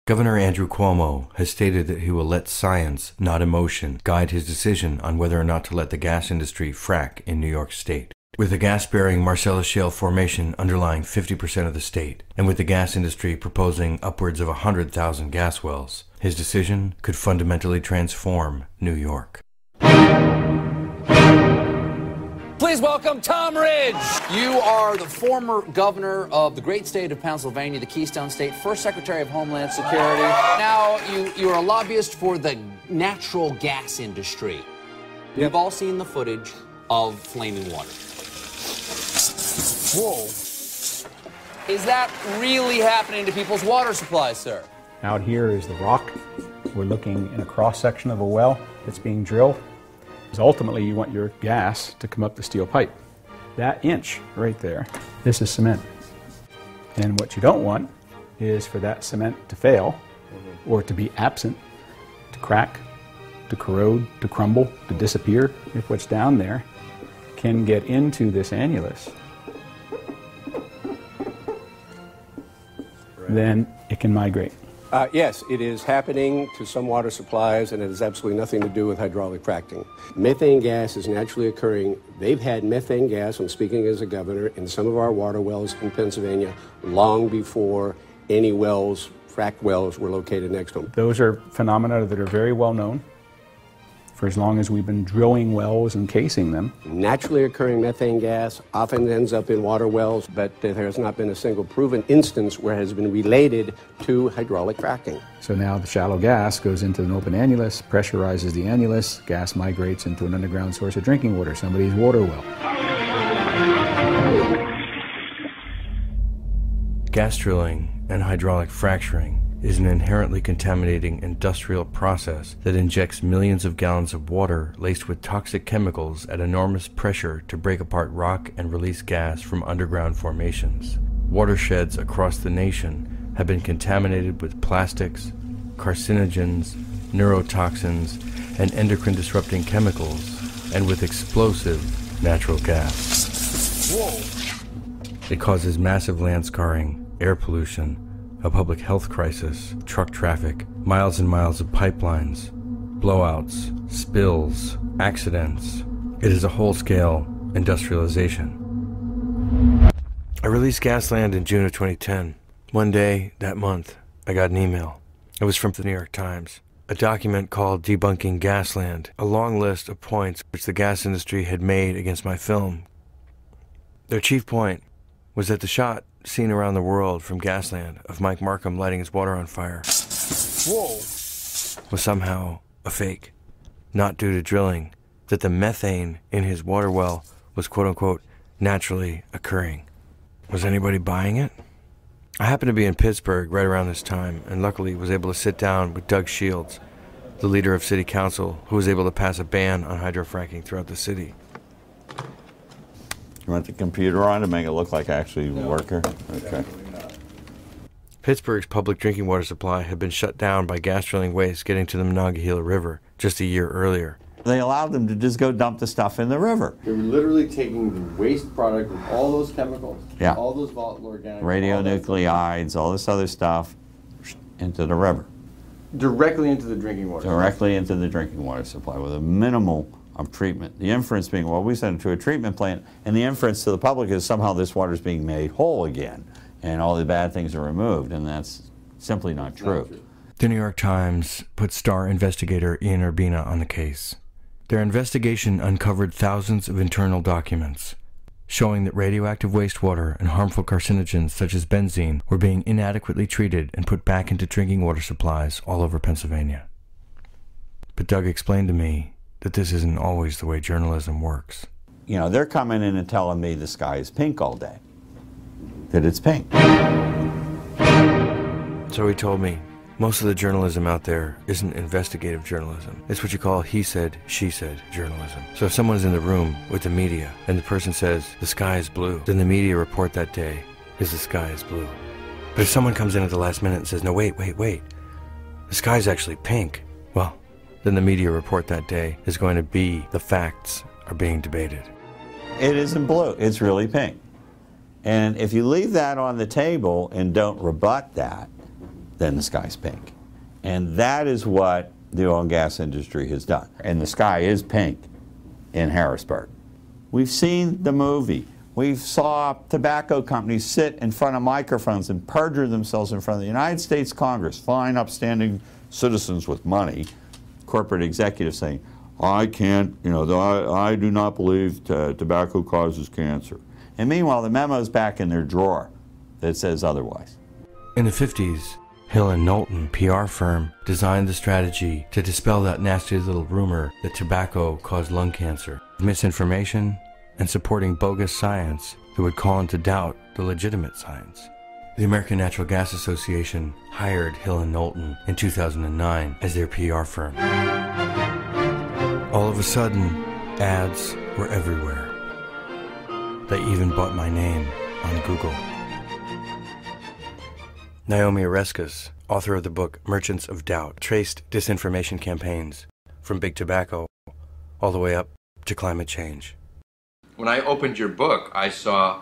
Governor Andrew Cuomo has stated that he will let science, not emotion, guide his decision on whether or not to let the gas industry frack in New York State. With the gas-bearing Marcellus Shale formation underlying 50% of the state, and with the gas industry proposing upwards of 100,000 gas wells, his decision could fundamentally transform New York. Please welcome Tom Ridge. You are the former governor of the great state of Pennsylvania, the Keystone State, first Secretary of Homeland Security. Now you are a lobbyist for the natural gas industry. We've all seen the footage of flaming water. Whoa. Is that really happening to people's water supplies, sir? Out here is the rock. We're looking in a cross-section of a well that's being drilled. Because ultimately, you want your gas to come up the steel pipe. That inch right there, this is cement. And what you don't want is for that cement to fail, or to be absent, to crack, to corrode, to crumble, to disappear. If what's down there can get into this annulus, then it can migrate. Yes, it is happening to some water supplies, and it has absolutely nothing to do with hydraulic fracking. Methane gas is naturally occurring. They've had methane gas, I'm speaking as a governor, in some of our water wells in Pennsylvania long before any wells, frack wells, were located next to them. Those are phenomena that are very well known for as long as we've been drilling wells and casing them. Naturally occurring methane gas often ends up in water wells, but there has not been a single proven instance where it has been related to hydraulic fracking. So now the shallow gas goes into an open annulus, pressurizes the annulus, gas migrates into an underground source of drinking water, somebody's water well. Gas drilling and hydraulic fracturing is an inherently contaminating industrial process that injects millions of gallons of water laced with toxic chemicals at enormous pressure to break apart rock and release gas from underground formations. Watersheds across the nation have been contaminated with plastics, carcinogens, neurotoxins, and endocrine-disrupting chemicals, and with explosive natural gas. Whoa. It causes massive land scarring, air pollution, a public health crisis, truck traffic, miles and miles of pipelines, blowouts, spills, accidents. It is a whole-scale industrialization. I released GASLAND in June of 2010. One day that month, I got an email. It was from the New York Times. A document called Debunking GASLAND, a long list of points which the gas industry had made against my film. Their chief point was that the shot seen around the world from GASLAND of Mike Markham lighting his water on fire was somehow a fake, not due to drilling, that the methane in his water well was quote-unquote naturally occurring. Was anybody buying it? I happened to be in Pittsburgh right around this time, and luckily was able to sit down with Doug Shields, the leader of city council, who was able to pass a ban on hydrofracking throughout the city. You want the computer on to make it look like actually a worker? Okay. Pittsburgh's public drinking water supply had been shut down by gas drilling waste getting to the Monongahela River just a year earlier. They allowed them to just go dump the stuff in the river. They were literally taking the waste product with all those chemicals, all those volatile organics, radionuclides, all this other stuff, into the river. Directly into the drinking water. Directly into the drinking water supply with a minimal of treatment. The inference being, well, we sent it to a treatment plant, and the inference to the public is somehow this water is being made whole again, and all the bad things are removed, and that's simply not true. The New York Times put star investigator Ian Urbina on the case. Their investigation uncovered thousands of internal documents showing that radioactive wastewater and harmful carcinogens such as benzene were being inadequately treated and put back into drinking water supplies all over Pennsylvania. But Doug explained to me that this isn't always the way journalism works. You know, they're coming in and telling me the sky is pink all day, that it's pink. So he told me, most of the journalism out there isn't investigative journalism. It's what you call he said, she said journalism. So if someone's in the room with the media and the person says, the sky is blue, then the media report that day is the sky is blue. But if someone comes in at the last minute and says, no, wait, the sky's actually pink, well, then the media report that day is going to be the facts are being debated. It isn't blue, it's really pink. And if you leave that on the table and don't rebut that, then the sky's pink. And that is what the oil and gas industry has done. And the sky is pink in Harrisburg. We've seen the movie. We saw tobacco companies sit in front of microphones and perjure themselves in front of the United States Congress, fine, upstanding citizens with money, corporate executives saying, I can't, I do not believe tobacco causes cancer. And meanwhile, the memo's back in their drawer that says otherwise. In the 50s, Hill and Knowlton, PR firm, designed the strategy to dispel that nasty little rumor that tobacco caused lung cancer, misinformation, and supporting bogus science that would call into doubt the legitimate science. The American Natural Gas Association hired Hill and Knowlton in 2009 as their PR firm. All of a sudden, ads were everywhere. They even bought my name on Google. Naomi Oreskes, author of the book Merchants of Doubt, traced disinformation campaigns from big tobacco all the way up to climate change. When I opened your book, I saw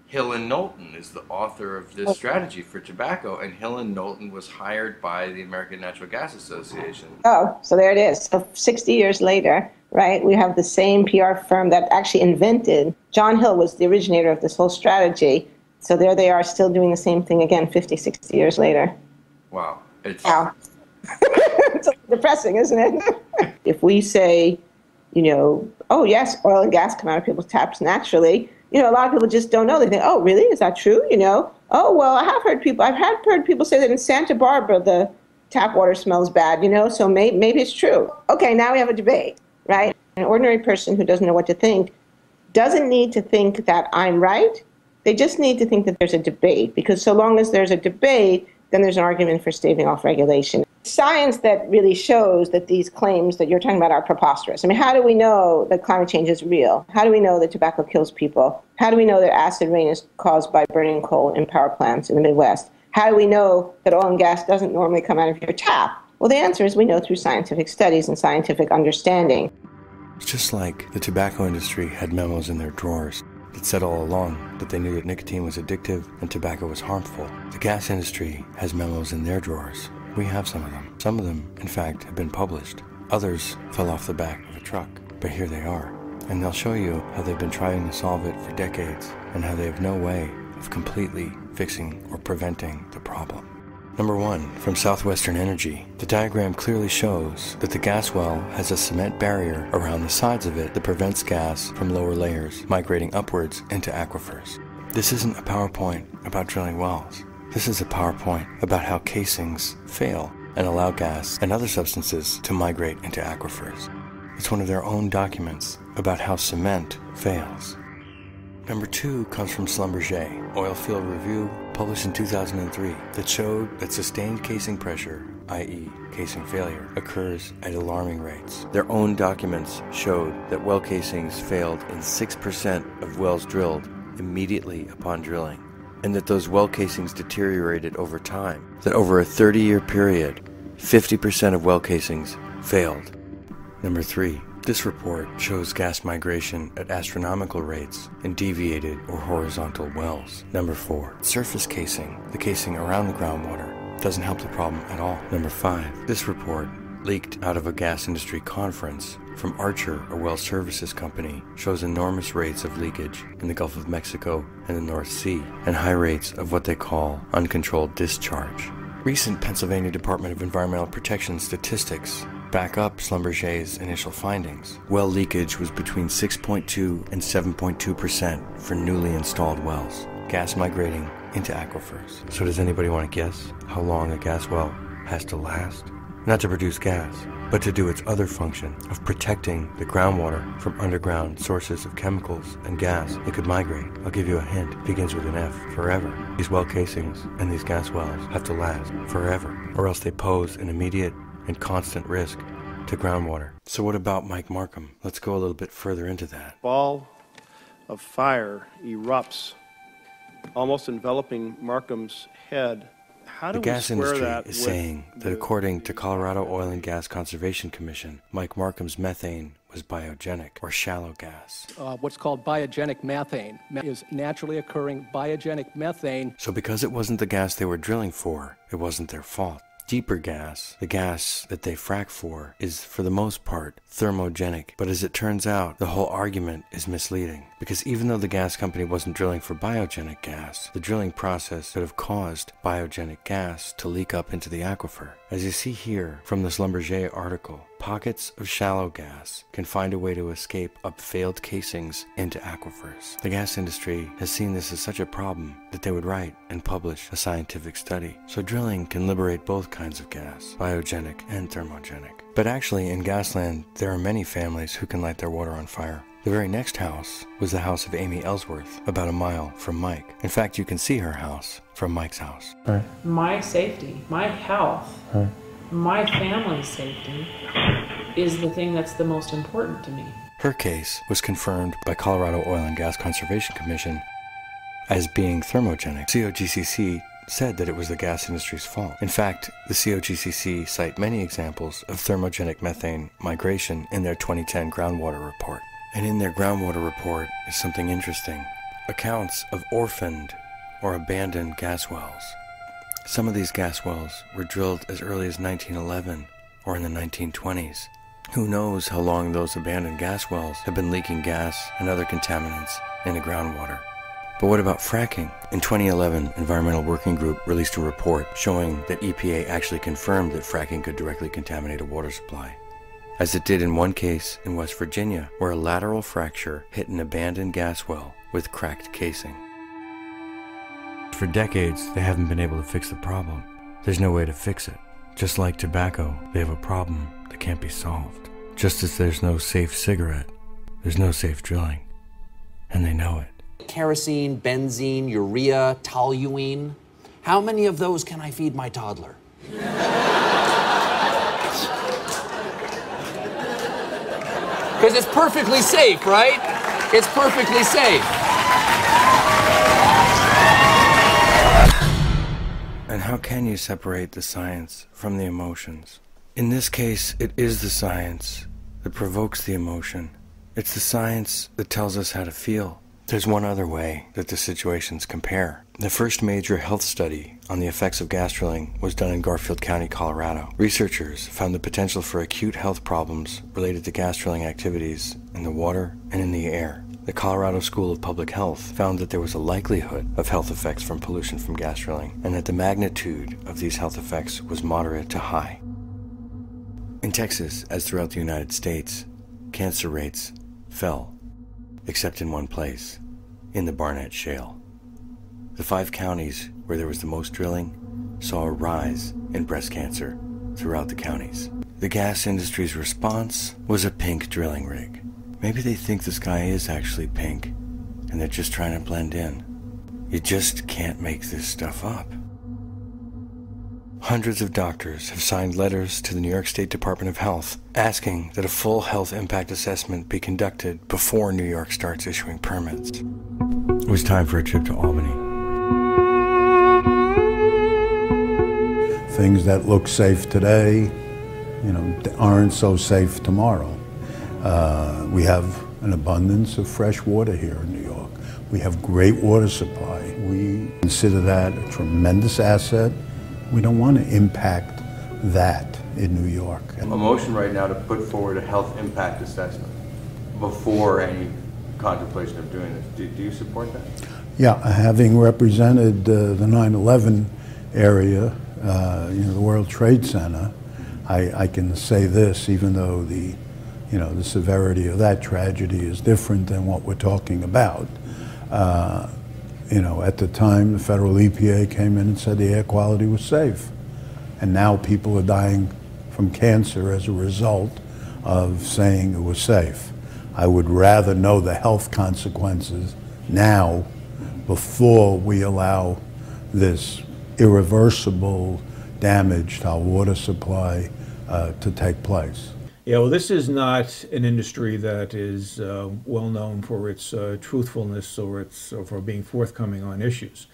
Hill and Knowlton is the author of this strategy for tobacco, and Hill and Knowlton was hired by the American Natural Gas Association. Oh, so there it is. So 60 years later, right, we have the same PR firm that actually invented. John Hill was the originator of this whole strategy. So there they are still doing the same thing again 50, 60 years later. Wow. Wow. It's depressing, isn't it? If we say, oh yes, oil and gas come out of people's taps naturally, a lot of people just don't know. They think, oh really, is that true? Oh well, I've heard people say that in Santa Barbara the tap water smells bad, so maybe it's true. Okay, now we have a debate, right? An ordinary person who doesn't know what to think doesn't need to think that I'm right. They just need to think that there's a debate, because so long as there's a debate, then there's an argument for staving off regulation. Science that really shows that these claims that you're talking about are preposterous. I mean, how do we know that climate change is real? How do we know that tobacco kills people? How do we know that acid rain is caused by burning coal in power plants in the Midwest? How do we know that oil and gas doesn't normally come out of your tap? Well, the answer is we know through scientific studies and scientific understanding. It's just like the tobacco industry had memos in their drawers that said all along that they knew that nicotine was addictive and tobacco was harmful. The gas industry has memos in their drawers. We have some of them. Some of them, in fact, have been published. Others fell off the back of a truck, but here they are. And they'll show you how they've been trying to solve it for decades and how they have no way of completely fixing or preventing the problem. Number 1, from Southwestern Energy. The diagram clearly shows that the gas well has a cement barrier around the sides of it that prevents gas from lower layers migrating upwards into aquifers. This isn't a PowerPoint about drilling wells. This is a PowerPoint about how casings fail and allow gas and other substances to migrate into aquifers. It's one of their own documents about how cement fails. Number 2 comes from Schlumberger, oil field review, published in 2003, that showed that sustained casing pressure, i.e. casing failure, occurs at alarming rates. Their own documents showed that well casings failed in 6% of wells drilled immediately upon drilling, and that those well casings deteriorated over time, that over a 30-year period, 50% of well casings failed. Number 3. This report shows gas migration at astronomical rates in deviated or horizontal wells. Number 4. Surface casing, the casing around the groundwater, doesn't help the problem at all. Number 5. This report, leaked out of a gas industry conference from Archer, a well services company, shows enormous rates of leakage in the Gulf of Mexico and the North Sea, and high rates of what they call uncontrolled discharge. Recent Pennsylvania Department of Environmental Protection statistics back up Schlumberger's initial findings. Well leakage was between 6.2 and 7.2% for newly installed wells, gas migrating into aquifers. So does anybody want to guess how long a gas well has to last? Not to produce gas, but to do its other function of protecting the groundwater from underground sources of chemicals and gas that could migrate. I'll give you a hint. It begins with an F. Forever. These well casings and these gas wells have to last forever, or else they pose an immediate and constant risk to groundwater. So what about Mike Markham? Let's go a little bit further into that. Ball of fire erupts, almost enveloping Markham's head. How do the gas industry is saying that according to Colorado Oil and Gas Conservation Commission, Mike Markham's methane was biogenic, or shallow gas. What's called biogenic methane is naturally occurring biogenic methane. So because it wasn't the gas they were drilling for, it wasn't their fault. Deeper gas, the gas that they frack for, is for the most part thermogenic. But as it turns out, the whole argument is misleading. Because even though the gas company wasn't drilling for biogenic gas, the drilling process could have caused biogenic gas to leak up into the aquifer. As you see here from the Schlumberger article, pockets of shallow gas can find a way to escape up failed casings into aquifers. The gas industry has seen this as such a problem that they would write and publish a scientific study. So drilling can liberate both kinds of gas, biogenic and thermogenic. But actually, in GASLAND, there are many families who can light their water on fire. The very next house was the house of Amy Ellsworth, about a mile from Mike. In fact, you can see her house from Mike's house. Right. My safety, my health, right, my family's safety is the thing that's the most important to me. Her case was confirmed by Colorado Oil and Gas Conservation Commission as being thermogenic. COGCC said that it was the gas industry's fault. In fact, the COGCC cite many examples of thermogenic methane migration in their 2010 groundwater report. And in their groundwater report is something interesting. Accounts of orphaned or abandoned gas wells. Some of these gas wells were drilled as early as 1911 or in the 1920s. Who knows how long those abandoned gas wells have been leaking gas and other contaminants into groundwater. But what about fracking? In 2011, Environmental Working Group released a report showing that EPA actually confirmed that fracking could directly contaminate a water supply, as it did in one case in West Virginia, where a lateral fracture hit an abandoned gas well with cracked casing. For decades, they haven't been able to fix the problem. There's no way to fix it. Just like tobacco, they have a problem that can't be solved. Just as there's no safe cigarette, there's no safe drilling. And they know it. Kerosene, benzene, urea, toluene. How many of those can I feed my toddler? Because it's perfectly safe, right? It's perfectly safe. And how can you separate the science from the emotions? In this case, it is the science that provokes the emotion. It's the science that tells us how to feel. There's one other way that the situations compare. The first major health study on the effects of gas drilling was done in Garfield County, Colorado. Researchers found the potential for acute health problems related to gas drilling activities in the water and in the air. The Colorado School of Public Health found that there was a likelihood of health effects from pollution from gas drilling, and that the magnitude of these health effects was moderate to high. In Texas, as throughout the United States, cancer rates fell, except in one place, in the Barnett Shale. The 5 counties where there was the most drilling saw a rise in breast cancer throughout the counties. The gas industry's response was a pink drilling rig. Maybe they think the sky is actually pink, and they're just trying to blend in. You just can't make this stuff up. Hundreds of doctors have signed letters to the New York State Department of Health asking that a full health impact assessment be conducted before New York starts issuing permits. It was time for a trip to Albany. Things that look safe today, aren't so safe tomorrow. We have an abundance of fresh water here in New York. We have great water supply. We consider that a tremendous asset. We don't want to impact that in New York. A motion right now to put forward a health impact assessment before any contemplation of doing this. Do you support that? Yeah, having represented the 9/11 area, the World Trade Center, I can say this, even though the severity of that tragedy is different than what we're talking about. At the time, the federal EPA came in and said the air quality was safe. And now people are dying from cancer as a result of saying it was safe. I would rather know the health consequences now before we allow this irreversible damage to our water supply to take place. Yeah, well, this is not an industry that is well known for its truthfulness or for being forthcoming on issues.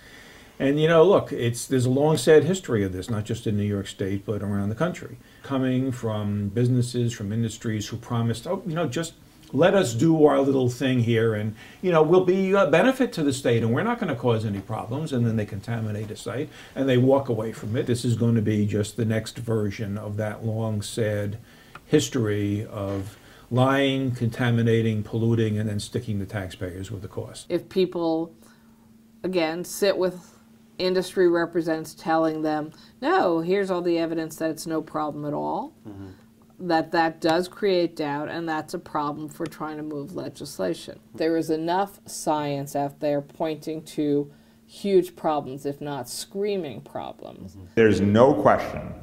And you know, look, there's a long, sad history of this, not just in New York State, but around the country, coming from businesses, from industries who promised, oh, you know, just let us do our little thing here, and you know, we'll be a benefit to the state, and we're not going to cause any problems. And then they contaminate a site, and they walk away from it. This is going to be just the next version of that long, sad history of lying, contaminating, polluting, and then sticking the taxpayers with the cost. If people, again, sit with industry representatives telling them, no, here's all the evidence that it's no problem at all, that does create doubt, and that's a problem for trying to move legislation. There is enough science out there pointing to huge problems, if not screaming problems. There's no question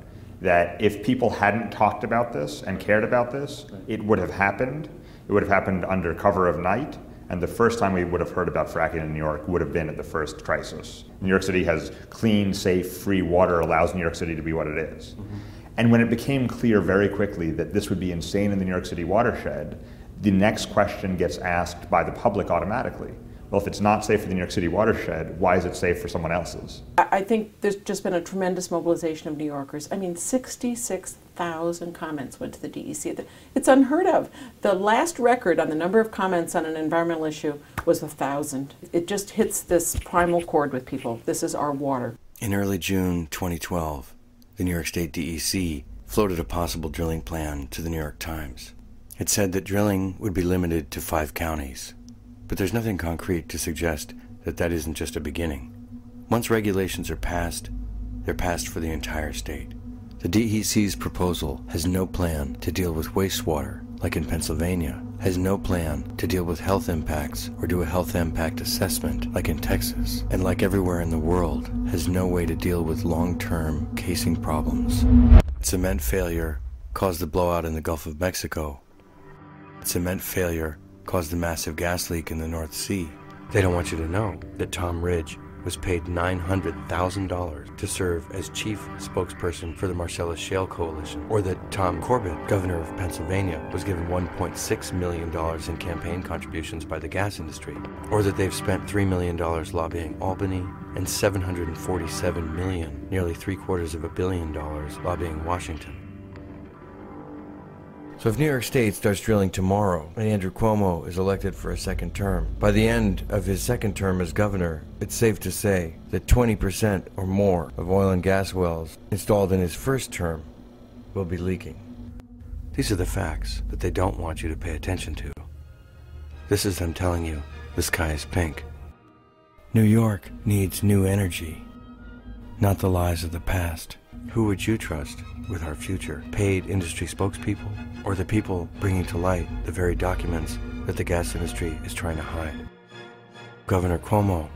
that if people hadn't talked about this and cared about this, it would have happened. It would have happened under cover of night. And the first time we would have heard about fracking in New York would have been at the first crisis. New York City has clean, safe, free water, allows New York City to be what it is. And when it became clear very quickly that this would be insane in the New York City watershed, the next question gets asked by the public automatically. Well, if it's not safe for the New York City watershed, why is it safe for someone else's? I think there's just been a tremendous mobilization of New Yorkers. I mean, 66,000 comments went to the DEC. It's unheard of. The last record on the number of comments on an environmental issue was 1,000. It just hits this primal chord with people. This is our water. In early June 2012, the New York State DEC floated a possible drilling plan to the New York Times. It said that drilling would be limited to 5 counties. But there's nothing concrete to suggest that that isn't just a beginning. Once regulations are passed, they're passed for the entire state. The DEC's proposal has no plan to deal with wastewater, like in Pennsylvania, has no plan to deal with health impacts or do a health impact assessment, like in Texas, and like everywhere in the world, has no way to deal with long-term casing problems. Cement failure caused the blowout in the Gulf of Mexico. Cement failure caused the massive gas leak in the North Sea. They don't want you to know that Tom Ridge was paid $900,000 to serve as chief spokesperson for the Marcellus Shale Coalition, or that Tom Corbett, governor of Pennsylvania, was given $1.6 million in campaign contributions by the gas industry, or that they've spent $3 million lobbying Albany and $747 million, nearly $750 million, lobbying Washington. So if New York State starts drilling tomorrow and Andrew Cuomo is elected for a second term, by the end of his second term as governor, it's safe to say that 20% or more of oil and gas wells installed in his first term will be leaking. These are the facts that they don't want you to pay attention to. This is them telling you the sky is pink. New York needs new energy, not the lies of the past. Who would you trust with our future? Paid industry spokespeople, or the people bringing to light the very documents that the gas industry is trying to hide? Governor Cuomo,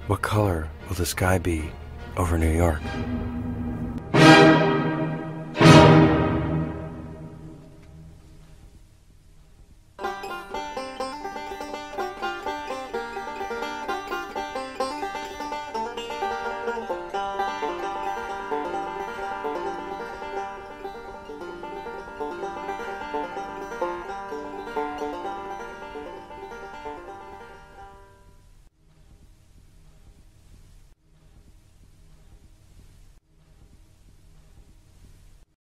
what color will the sky be over New York?